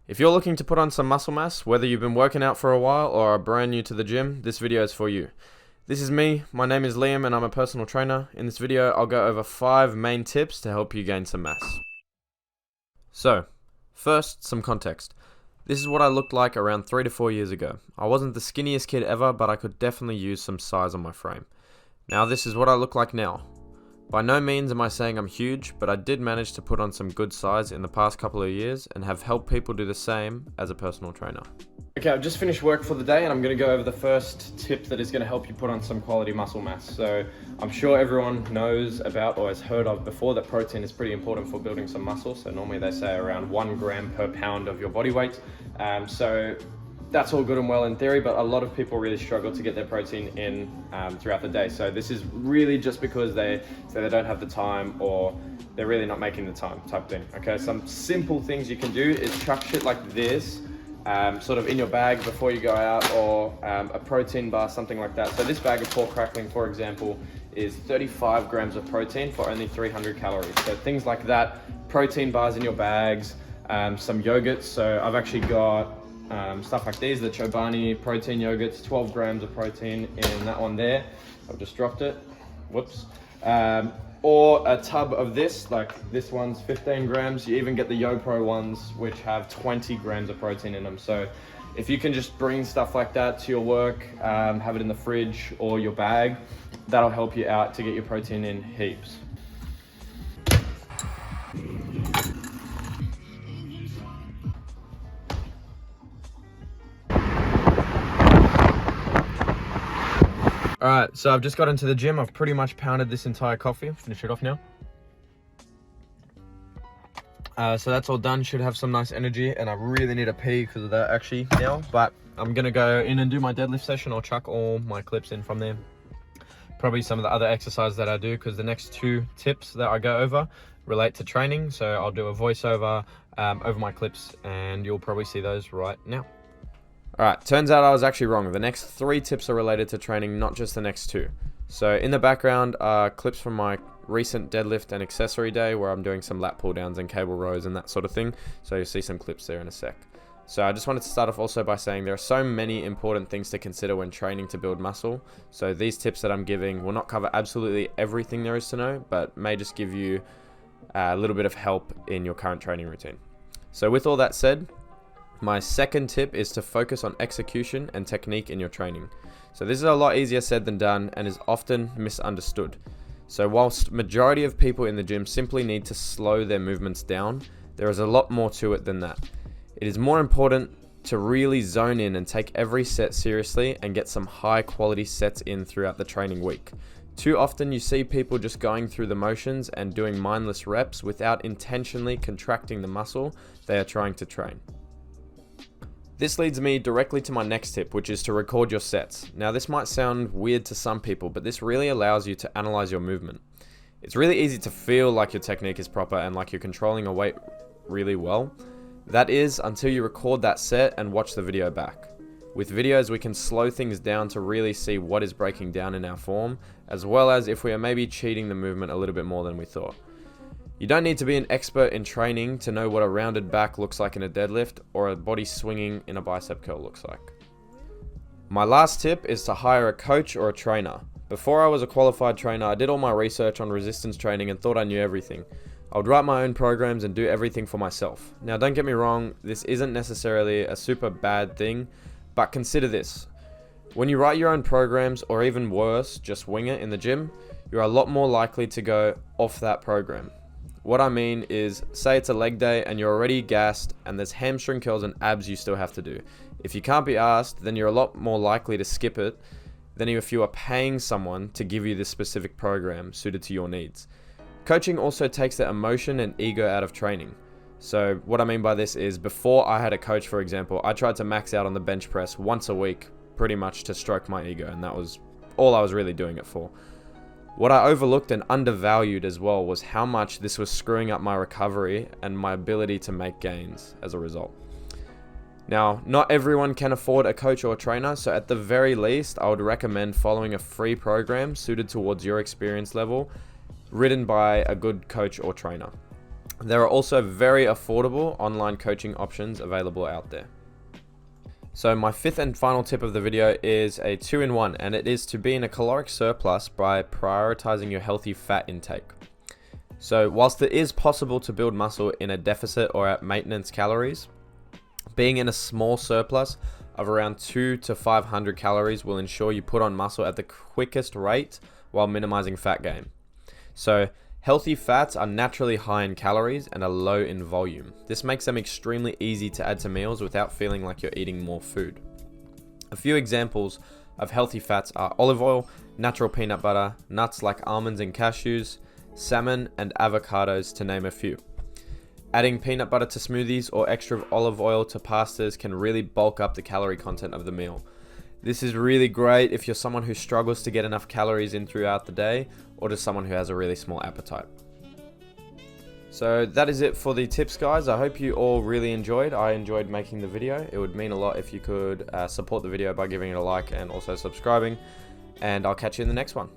If you're looking to put on some muscle mass, whether you've been working out for a while or are brand new to the gym, this video is for you. This is me, my name is Liam and I'm a personal trainer. In this video, I'll go over 5 main tips to help you gain some mass. So, first, some context. This is what I looked like around 3 to 4 years ago. I wasn't the skinniest kid ever, but I could definitely use some size on my frame. Now this is what I look like now. By no means am I saying I'm huge, but I did manage to put on some good size in the past couple of years and have helped people do the same as a personal trainer. Okay, I've just finished work for the day and I'm going to go over the first tip that is going to help you put on some quality muscle mass. So I'm sure everyone knows about or has heard of before that protein is pretty important for building some muscle. So normally they say around 1 gram per pound of your body weight. So that's all good and well in theory, but a lot of people really struggle to get their protein in throughout the day. So this is really just because they say they don't have the time or they're really not making the time type thing. Okay, some simple things you can do is chuck shit like this sort of in your bag before you go out, or a protein bar, something like that. So this bag of pork crackling, for example, is 35 grams of protein for only 300 calories. So things like that, protein bars in your bags, some yogurts. So I've actually got stuff like these, the Chobani protein yogurts, 12 grams of protein in that one there. I've just dropped it, whoops. Or a tub of this, like this one's 15 grams. You even get the YoPro ones, which have 20 grams of protein in them. So if you can just bring stuff like that to your work, have it in the fridge or your bag, that'll help you out to get your protein in heaps. Alright, so I've just got into the gym. I've pretty much pounded this entire coffee. Finish it off now. So that's all done. Should have some nice energy, and I really need a pee because of that actually now. But I'm gonna go in and do my deadlift session. I'll chuck all my clips in from there. Probably some of the other exercises that I do, because the next 2 tips that I go over relate to training. So I'll do a voiceover over my clips, and you'll probably see those right now. Alright, turns out I was actually wrong. The next 3 tips are related to training, not just the next 2. So in the background are clips from my recent deadlift and accessory day where I'm doing some lat pull downs and cable rows and that sort of thing. So you'll see some clips there in a sec. So I just wanted to start off also by saying there are so many important things to consider when training to build muscle. So these tips that I'm giving will not cover absolutely everything there is to know, but may just give you a little bit of help in your current training routine. So with all that said, my second tip is to focus on execution and technique in your training. So this is a lot easier said than done and is often misunderstood. So whilst majority of people in the gym simply need to slow their movements down, there is a lot more to it than that. It is more important to really zone in and take every set seriously and get some high quality sets in throughout the training week. Too often you see people just going through the motions and doing mindless reps without intentionally contracting the muscle they are trying to train. This leads me directly to my next tip, which is to record your sets. Now this might sound weird to some people, but this really allows you to analyze your movement. It's really easy to feel like your technique is proper and like you're controlling a weight really well. That is until you record that set and watch the video back. With videos we can slow things down to really see what is breaking down in our form, as well as if we are maybe cheating the movement a little bit more than we thought. You don't need to be an expert in training to know what a rounded back looks like in a deadlift or a body swinging in a bicep curl looks like. My last tip is to hire a coach or a trainer. Before I was a qualified trainer, I did all my research on resistance training and thought I knew everything. I would write my own programs and do everything for myself. Now don't get me wrong, this isn't necessarily a super bad thing, but consider this. When you write your own programs, or even worse, just wing it in the gym, you're a lot more likely to go off that program. What I mean is, say it's a leg day and you're already gassed and there's hamstring curls and abs you still have to do. If you can't be asked, then you're a lot more likely to skip it than if you are paying someone to give you this specific program suited to your needs. Coaching also takes the emotion and ego out of training. So what I mean by this is, before I had a coach, for example, I tried to max out on the bench press once a week, pretty much to stroke my ego, and that was all I was really doing it for. What I overlooked and undervalued as well was how much this was screwing up my recovery and my ability to make gains as a result. Now, not everyone can afford a coach or a trainer, so at the very least, I would recommend following a free program suited towards your experience level, written by a good coach or trainer. There are also very affordable online coaching options available out there. So my fifth and final tip of the video is a 2-in-1, and it is to be in a caloric surplus by prioritizing your healthy fat intake. So whilst it is possible to build muscle in a deficit or at maintenance calories, being in a small surplus of around 200 to 500 calories will ensure you put on muscle at the quickest rate while minimizing fat gain. So healthy fats are naturally high in calories and are low in volume. This makes them extremely easy to add to meals without feeling like you're eating more food. A few examples of healthy fats are olive oil, natural peanut butter, nuts like almonds and cashews, salmon and avocados, to name a few. Adding peanut butter to smoothies or extra olive oil to pastas can really bulk up the calorie content of the meal. This is really great if you're someone who struggles to get enough calories in throughout the day, or just someone who has a really small appetite. So that is it for the tips, guys. I hope you all really enjoyed. I enjoyed making the video. It would mean a lot if you could support the video by giving it a like and also subscribing. And I'll catch you in the next one.